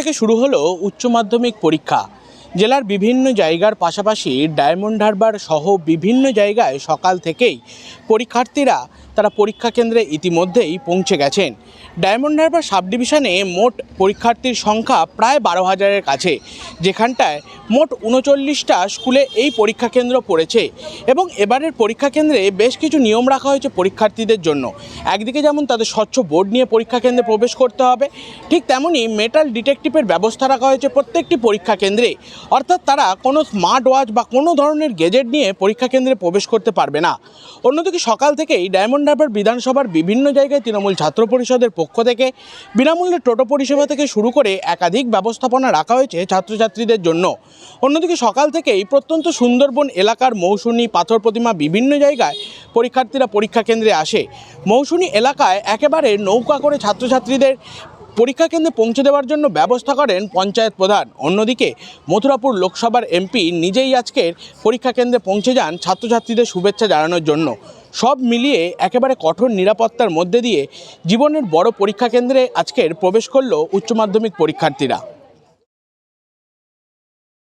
থেকে শুরু হলো উচ্চ মাধ্যমিক পরীক্ষা। জেলার বিভিন্ন জায়গার পাশাপাশি ডায়মন্ড হারবার সহ বিভিন্ন জায়গায় সকাল থেকেই পরীক্ষার্থীরা তারা পরীক্ষা কেন্দ্রে ইতিমধ্যেই পৌঁছে গেছেন। ডায়মন্ড হারবার সাব ডিভিশনে মোট পরীক্ষার্থীর সংখ্যা প্রায় 12,000-এর কাছে, যেখানটায় মোট 39টা স্কুলে এই পরীক্ষা কেন্দ্র পড়েছে এবং এবারের পরীক্ষা কেন্দ্রে বেশ কিছু নিয়ম রাখা হয়েছে পরীক্ষার্থীদের জন্য। একদিকে যেমন তাদের স্বচ্ছ বোর্ড নিয়ে পরীক্ষা কেন্দ্রে প্রবেশ করতে হবে, ঠিক তেমনই মেটাল ডিটেকটিভের ব্যবস্থা রাখা হয়েছে প্রত্যেকটি পরীক্ষা কেন্দ্রে। অর্থাৎ তারা কোনো স্মার্ট ওয়াচ বা কোনো ধরনের গেজেট নিয়ে পরীক্ষা কেন্দ্রে প্রবেশ করতে পারবে না। অন্যদিকে সকাল থেকেই ডায়মন্ড হারবার বিধানসভার বিভিন্ন জায়গায় তৃণমূল ছাত্র পরিষদের পক্ষ থেকে বিনামূল্যে টোটো পরিষেবা থেকে শুরু করে একাধিক ব্যবস্থাপনা রাখা হয়েছে ছাত্রছাত্রীদের জন্য। অন্যদিকে সকাল থেকেই প্রত্যন্ত সুন্দরবন এলাকার মৌসুনী, পাথর প্রতিমা বিভিন্ন জায়গায় পরীক্ষার্থীরা পরীক্ষা কেন্দ্রে আসে। মৌসুনী এলাকায় একেবারে নৌকা করে ছাত্রছাত্রীদের পরীক্ষা কেন্দ্রে পৌঁছে দেওয়ার জন্য ব্যবস্থা করেন পঞ্চায়েত প্রধান। অন্যদিকে মথুরাপুর লোকসভার এমপি নিজেই আজকের পরীক্ষা কেন্দ্রে পৌঁছে যান ছাত্রছাত্রীদের শুভেচ্ছা জানানোর জন্য। সব মিলিয়ে একেবারে কঠোর নিরাপত্তার মধ্যে দিয়ে জীবনের বড় পরীক্ষা কেন্দ্রে আজকের প্রবেশ করল উচ্চ মাধ্যমিক পরীক্ষার্থীরা।